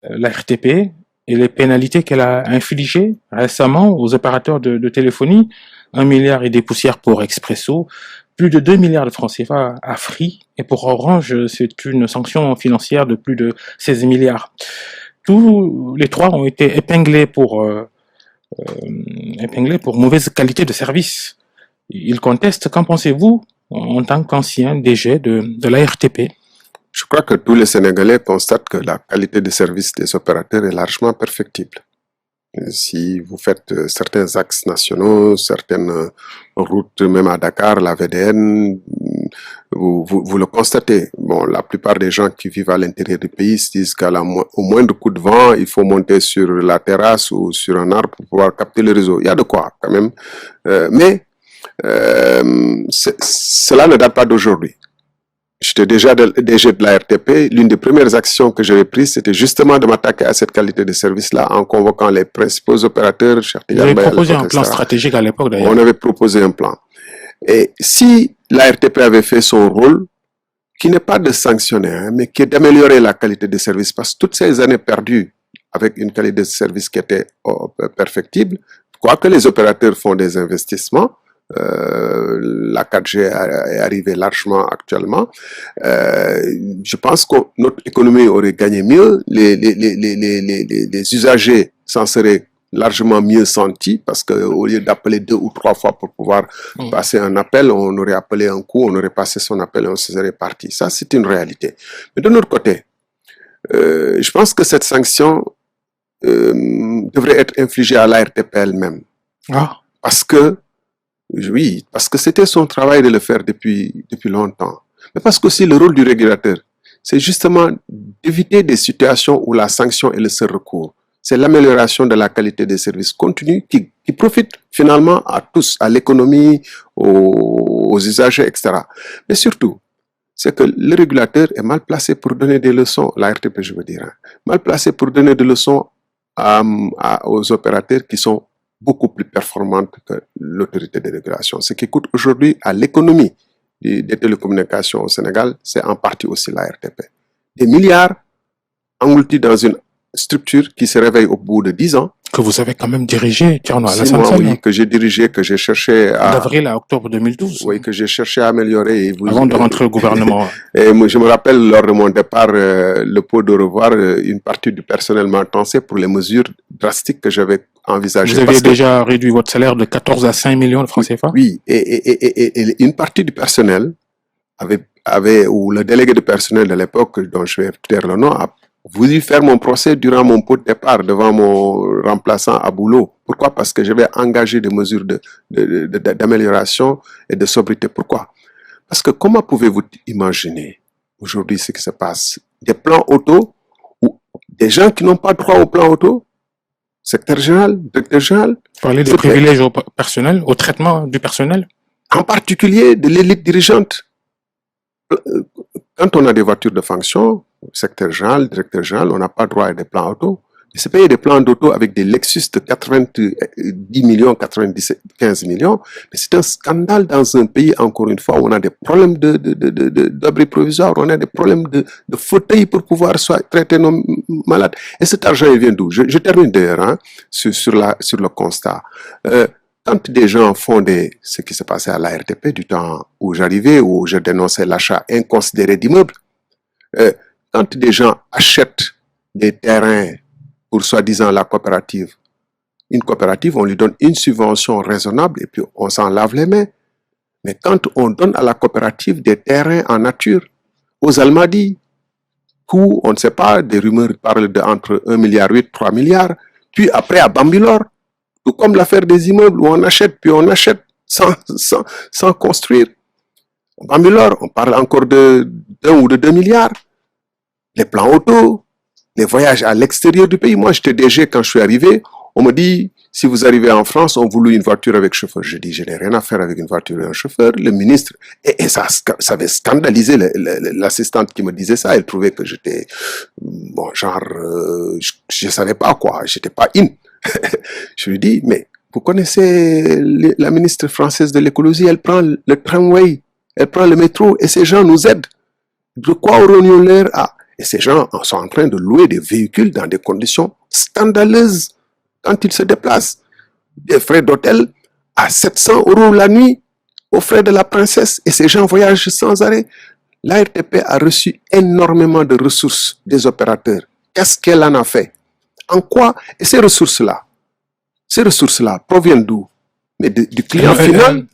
la RTP et les pénalités qu'elle a infligées récemment aux opérateurs de téléphonie, 1 milliard et des poussières pour Expresso, plus de 2 milliards de francs CFA à Free, et pour Orange, c'est une sanction financière de plus de 16 milliards. Tous les trois ont été épinglés pour mauvaise qualité de service. Ils contestent. Qu'en pensez-vous en tant qu'ancien DG de la RTP? Je crois que tous les Sénégalais constatent que la qualité de service des opérateurs est largement perfectible. Si vous faites certains axes nationaux, certaines routes, même à Dakar, la VDN, vous le constatez. Bon, la plupart des gens qui vivent à l'intérieur du pays se disent qu'au moindre coup de vent, il faut monter sur la terrasse ou sur un arbre pour pouvoir capter le réseau. Il y a de quoi quand même. Mais cela ne date pas d'aujourd'hui. J'étais déjà DG de la RTP. L'une des premières actions que j'avais prises, c'était justement de m'attaquer à cette qualité de service-là en convoquant les principaux opérateurs. Vous avez proposé un plan stratégique à l'époque d'ailleurs. On avait proposé un plan. Et si la RTP avait fait son rôle, qui n'est pas de sanctionner, hein, mais qui est d'améliorer la qualité de service, parce que toutes ces années perdues avec une qualité de service qui était perfectible, quoique les opérateurs font des investissements, la 4G est arrivée largement actuellement. Je pense que notre économie aurait gagné mieux, les usagers s'en seraient largement mieux sentis parce que au lieu d'appeler 2 ou 3 fois pour pouvoir passer un appel, on aurait appelé un coup, on aurait passé son appel et on se serait parti. Ça, c'est une réalité. Mais de notre côté, je pense que cette sanction devrait être infligée à la RTP elle-même. Ah. Parce que oui, parce que c'était son travail de le faire depuis longtemps. Mais parce qu'aussi le rôle du régulateur, c'est justement d'éviter des situations où la sanction est le seul recours. C'est l'amélioration de la qualité des services continus qui profite finalement à tous, à l'économie, aux usagers, etc. Mais surtout, c'est que le régulateur est mal placé pour donner des leçons, la RTP je veux dire, hein, mal placé pour donner des leçons aux opérateurs qui sont beaucoup plus performante que l'autorité de régulation. Ce qui coûte aujourd'hui à l'économie des télécommunications au Sénégal, c'est en partie aussi la RTP. Des milliards engloutis dans une structure qui se réveille au bout de 10 ans. Que vous avez quand même dirigé, Thierno Alassane Sall. Oui, que j'ai dirigé, que j'ai cherché à... D'avril à octobre 2012. Oui, que j'ai cherché à améliorer. Et avant de rentrer au gouvernement. Et moi, je me rappelle, lors de mon départ, le pot de revoir, une partie du personnel m'a pensé pour les mesures drastiques que j'avais envisagées. Vous avez déjà réduit votre salaire de 14 à 5 millions de francs CFA? Oui, et une partie du personnel ou le délégué de personnel de l'époque, dont je vais taire le nom, a voulu faire mon procès durant mon pot de départ devant mon remplaçant à boulot. Pourquoi? Parce que j'avais engagé des mesures d'amélioration et de sobriété. Pourquoi? Parce que comment pouvez-vous imaginer aujourd'hui ce qui se passe? Des plans auto ou des gens qui n'ont pas droit au plan auto? Secteur général, directeur général. Parler des privilèges au personnel, au traitement du personnel? En particulier de l'élite dirigeante. Quand on a des voitures de fonction, secteur général, directeur général, on n'a pas droit à des plans auto. Mais c'est payer des plans d'auto avec des Lexus de 90 millions, 95 millions. Mais c'est un scandale dans un pays, encore une fois, où on a des problèmes d'abri provisoire, on a des problèmes de fauteuils pour pouvoir traiter nos malades. Et cet argent, il vient d'où? Je termine d'ailleurs hein, sur le constat. Quand des gens font ce qui s'est passé à la RTP du temps où j'arrivais, où je dénonçais l'achat inconsidéré d'immeubles, quand des gens achètent des terrains pour soi-disant la coopérative, une coopérative, on lui donne une subvention raisonnable et puis on s'en lave les mains. Mais quand on donne à la coopérative des terrains en nature, aux Almadies, où on ne sait pas, des rumeurs parlent entre 1,8 milliard, 3 milliards, puis après à Bambilor, tout comme l'affaire des immeubles où on achète, puis on achète sans construire. À Bambilor, on parle encore d'1 ou de 2 milliards. Les plans auto, les voyages à l'extérieur du pays. Moi, j'étais DG quand je suis arrivé. On me dit, si vous arrivez en France, on vous loue une voiture avec chauffeur. Je dis, je n'ai rien à faire avec une voiture et un chauffeur. Le ministre, et ça avait scandalisé l'assistante qui me disait ça. Elle trouvait que j'étais, bon, genre, je savais pas quoi, j'étais pas in. Je lui dis, mais vous connaissez la ministre française de l'écologie, elle prend le tramway, elle prend le métro et ces gens nous aident. De quoi aurons-nous l'air à... Et ces gens sont en train de louer des véhicules dans des conditions scandaleuses quand ils se déplacent. Des frais d'hôtel à 700 € la nuit aux frais de la princesse. Et ces gens voyagent sans arrêt. L'ARTP a reçu énormément de ressources des opérateurs. Qu'est-ce qu'elle en a fait? En quoi? Et ces ressources-là proviennent d'où? Mais du client final.